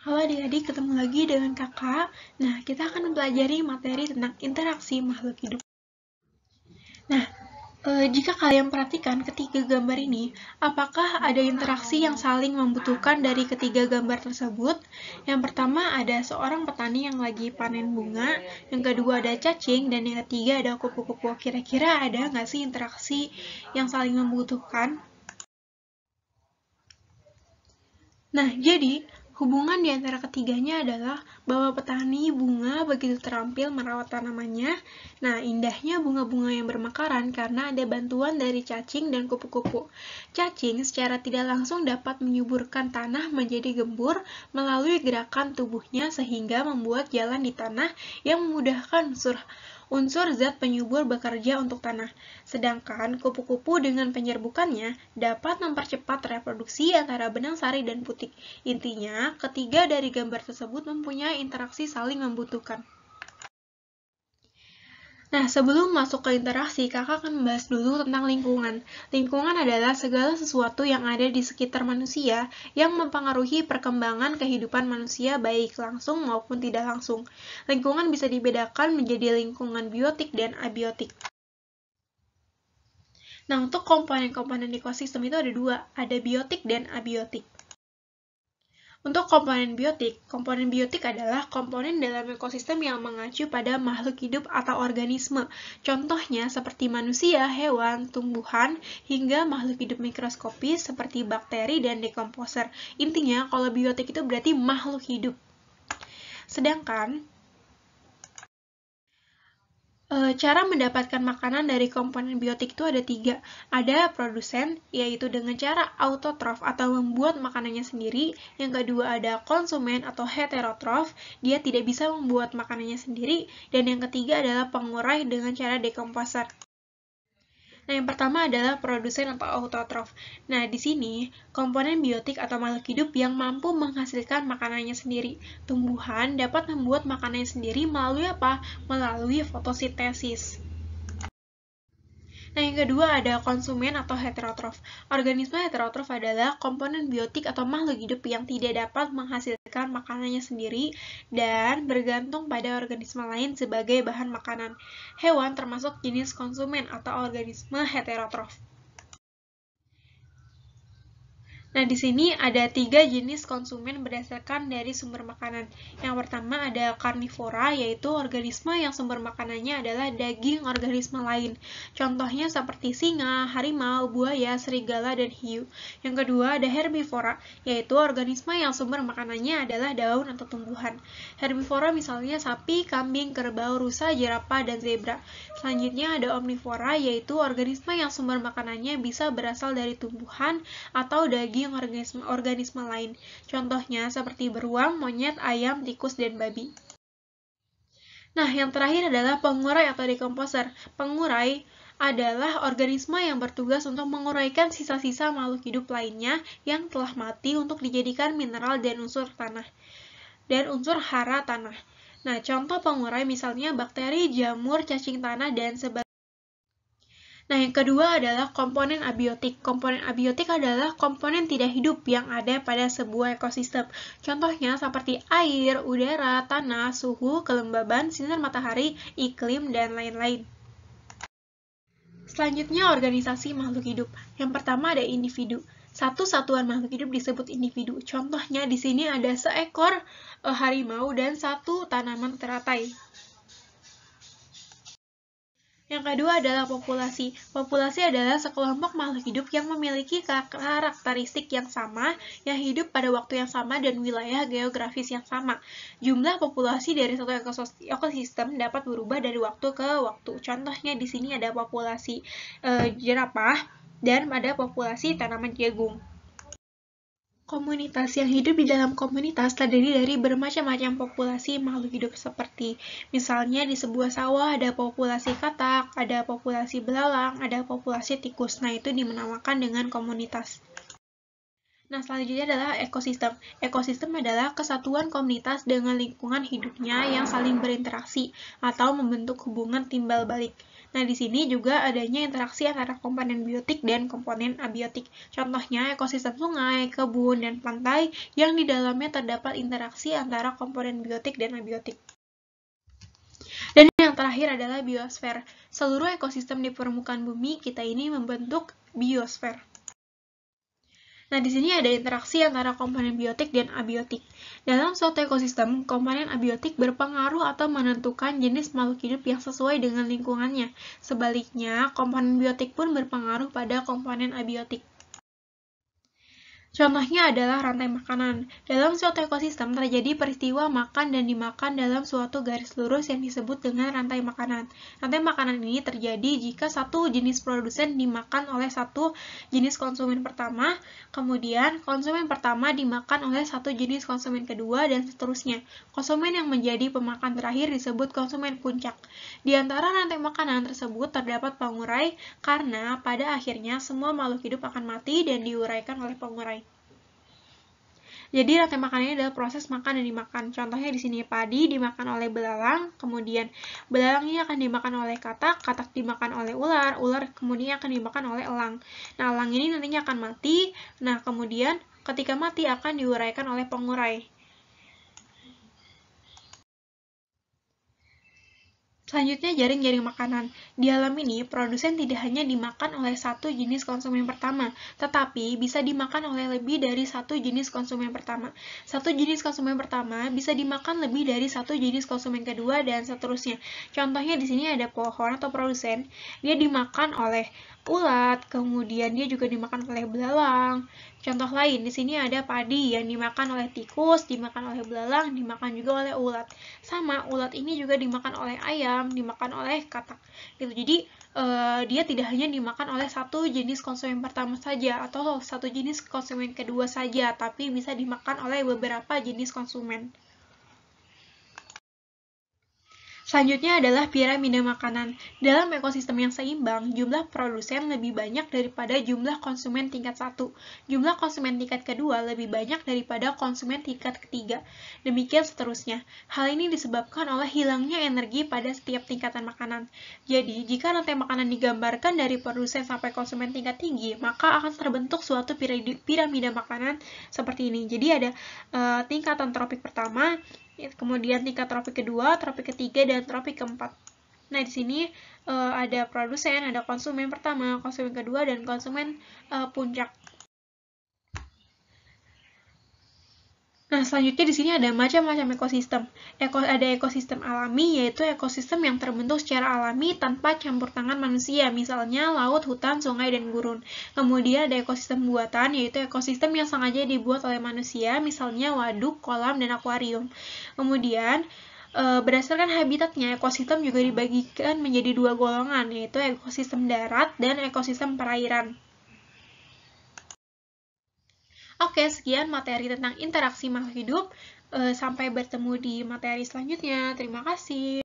Halo adik-adik, ketemu lagi dengan kakak. Nah, kita akan mempelajari materi tentang interaksi makhluk hidup. Nah, jika kalian perhatikan ketiga gambar ini, apakah ada interaksi yang saling membutuhkan dari ketiga gambar tersebut? Yang pertama ada seorang petani yang lagi panen bunga, yang kedua ada cacing, dan yang ketiga ada kupu-kupu. Kira-kira ada nggak sih interaksi yang saling membutuhkan? Nah, jadi hubungan di antara ketiganya adalah bahwa petani bunga begitu terampil merawat tanamannya. Nah, indahnya bunga-bunga yang bermekaran karena ada bantuan dari cacing dan kupu-kupu. Cacing secara tidak langsung dapat menyuburkan tanah menjadi gembur melalui gerakan tubuhnya sehingga membuat jalan di tanah yang memudahkan unsur zat penyubur bekerja untuk tanah. Sedangkan kupu-kupu dengan penyerbukannya dapat mempercepat reproduksi antara benang sari dan putik. Intinya, ketiga dari gambar tersebut mempunyai interaksi saling membutuhkan. Nah, sebelum masuk ke interaksi, kakak akan membahas dulu tentang lingkungan. Lingkungan adalah segala sesuatu yang ada di sekitar manusia yang mempengaruhi perkembangan kehidupan manusia baik langsung maupun tidak langsung. Lingkungan bisa dibedakan menjadi lingkungan biotik dan abiotik. Nah, untuk komponen-komponen ekosistem itu ada dua, ada biotik dan abiotik. Untuk komponen biotik adalah komponen dalam ekosistem yang mengacu pada makhluk hidup atau organisme. Contohnya seperti manusia, hewan, tumbuhan, hingga makhluk hidup mikroskopis seperti bakteri dan dekomposer. Intinya, kalau biotik itu berarti makhluk hidup. Sedangkan cara mendapatkan makanan dari komponen biotik itu ada tiga. Ada produsen, yaitu dengan cara autotrof atau membuat makanannya sendiri. Yang kedua ada konsumen atau heterotrof, dia tidak bisa membuat makanannya sendiri. Dan yang ketiga adalah pengurai dengan cara dekomposer. Nah, yang pertama adalah produsen atau autotrof. Nah, di sini komponen biotik atau makhluk hidup yang mampu menghasilkan makanannya sendiri. Tumbuhan dapat membuat makanannya sendiri melalui apa? Melalui fotosintesis. Nah, yang kedua ada konsumen atau heterotrof. Organisme heterotrof adalah komponen biotik atau makhluk hidup yang tidak dapat menghasilkan makanannya sendiri dan bergantung pada organisme lain sebagai bahan makanan. Hewan termasuk jenis konsumen atau organisme heterotrof. Nah, di sini ada tiga jenis konsumen berdasarkan dari sumber makanan. Yang pertama ada karnivora, yaitu organisme yang sumber makanannya adalah daging organisme lain. Contohnya seperti singa, harimau, buaya, serigala, dan hiu. Yang kedua ada herbivora, yaitu organisme yang sumber makanannya adalah daun atau tumbuhan. Herbivora misalnya sapi, kambing, kerbau, rusa, jerapah, dan zebra. Selanjutnya ada omnivora, yaitu organisme yang sumber makanannya bisa berasal dari tumbuhan atau daging organisme lain. Contohnya seperti beruang, monyet, ayam, tikus, dan babi. Nah, yang terakhir adalah pengurai atau dekomposer. Pengurai adalah organisme yang bertugas untuk menguraikan sisa-sisa makhluk hidup lainnya yang telah mati untuk dijadikan mineral dan unsur tanah dan unsur hara tanah. Nah, contoh pengurai misalnya bakteri, jamur, cacing tanah, dan sebagainya. Nah, yang kedua adalah komponen abiotik. Komponen abiotik adalah komponen tidak hidup yang ada pada sebuah ekosistem. Contohnya seperti air, udara, tanah, suhu, kelembaban, sinar matahari, iklim, dan lain-lain. Selanjutnya, organisasi makhluk hidup. Yang pertama ada individu. Satu satuan makhluk hidup disebut individu. Contohnya di sini ada seekor harimau dan satu tanaman teratai. Yang kedua adalah populasi. Populasi adalah sekelompok makhluk hidup yang memiliki karakteristik yang sama, yang hidup pada waktu yang sama dan wilayah geografis yang sama. Jumlah populasi dari satu ekosistem dapat berubah dari waktu ke waktu. Contohnya di sini ada populasi jerapah dan ada populasi tanaman jagung. Komunitas yang hidup di dalam komunitas terdiri dari bermacam-macam populasi makhluk hidup seperti misalnya di sebuah sawah ada populasi katak, ada populasi belalang, ada populasi tikus. Nah, itu dinamakan dengan komunitas. Nah, selanjutnya adalah ekosistem. Ekosistem adalah kesatuan komunitas dengan lingkungan hidupnya yang saling berinteraksi atau membentuk hubungan timbal balik. Nah, di sini juga adanya interaksi antara komponen biotik dan komponen abiotik. Contohnya ekosistem sungai, kebun, dan pantai yang di dalamnya terdapat interaksi antara komponen biotik dan abiotik. Dan yang terakhir adalah biosfer. Seluruh ekosistem di permukaan bumi kita ini membentuk biosfer. Nah, di sini ada interaksi antara komponen biotik dan abiotik. Dalam suatu ekosistem, komponen abiotik berpengaruh atau menentukan jenis makhluk hidup yang sesuai dengan lingkungannya. Sebaliknya, komponen biotik pun berpengaruh pada komponen abiotik. Contohnya adalah rantai makanan. Dalam suatu ekosistem terjadi peristiwa makan dan dimakan dalam suatu garis lurus yang disebut dengan rantai makanan. Rantai makanan ini terjadi jika satu jenis produsen dimakan oleh satu jenis konsumen pertama, kemudian konsumen pertama dimakan oleh satu jenis konsumen kedua, dan seterusnya. Konsumen yang menjadi pemakan terakhir disebut konsumen puncak. Di antara rantai makanan tersebut terdapat pengurai, karena pada akhirnya semua makhluk hidup akan mati dan diuraikan oleh pengurai. Jadi rantai makan ini adalah proses makan dan dimakan. Contohnya di sini padi dimakan oleh belalang, kemudian belalang ini akan dimakan oleh katak, katak dimakan oleh ular, ular kemudian akan dimakan oleh elang. Nah, elang ini nantinya akan mati. Nah, kemudian ketika mati akan diuraikan oleh pengurai. Selanjutnya, jaring-jaring makanan. Di alam ini, produsen tidak hanya dimakan oleh satu jenis konsumen pertama, tetapi bisa dimakan oleh lebih dari satu jenis konsumen pertama. Satu jenis konsumen pertama bisa dimakan lebih dari satu jenis konsumen kedua, dan seterusnya. Contohnya di sini ada pohon atau produsen, dia dimakan oleh ulat, kemudian dia juga dimakan oleh belalang. Contoh lain, di sini ada padi yang dimakan oleh tikus, dimakan oleh belalang, dimakan juga oleh ulat. Sama, ulat ini juga dimakan oleh ayam, dimakan oleh katak. Gitu. Jadi, dia tidak hanya dimakan oleh satu jenis konsumen pertama saja atau satu jenis konsumen kedua saja, tapi bisa dimakan oleh beberapa jenis konsumen. Selanjutnya adalah piramida makanan. Dalam ekosistem yang seimbang, jumlah produsen lebih banyak daripada jumlah konsumen tingkat 1. Jumlah konsumen tingkat kedua lebih banyak daripada konsumen tingkat ketiga. Demikian seterusnya. Hal ini disebabkan oleh hilangnya energi pada setiap tingkatan makanan. Jadi, jika rantai makanan digambarkan dari produsen sampai konsumen tingkat tinggi, maka akan terbentuk suatu piramida makanan seperti ini. Jadi ada tingkatan tropik pertama, kemudian tingkat tropik kedua, tropik ketiga, dan tropik keempat. Nah, di sini ada produsen, ada konsumen pertama, konsumen kedua, dan konsumen puncak. Nah, selanjutnya di sini ada macam-macam ekosistem. Ada ekosistem alami, yaitu ekosistem yang terbentuk secara alami tanpa campur tangan manusia, misalnya laut, hutan, sungai, dan gurun. Kemudian ada ekosistem buatan, yaitu ekosistem yang sengaja dibuat oleh manusia, misalnya waduk, kolam, dan akuarium. Kemudian, berdasarkan habitatnya, ekosistem juga dibagikan menjadi dua golongan, yaitu ekosistem darat dan ekosistem perairan. Oke, sekian materi tentang interaksi makhluk hidup. Sampai bertemu di materi selanjutnya. Terima kasih.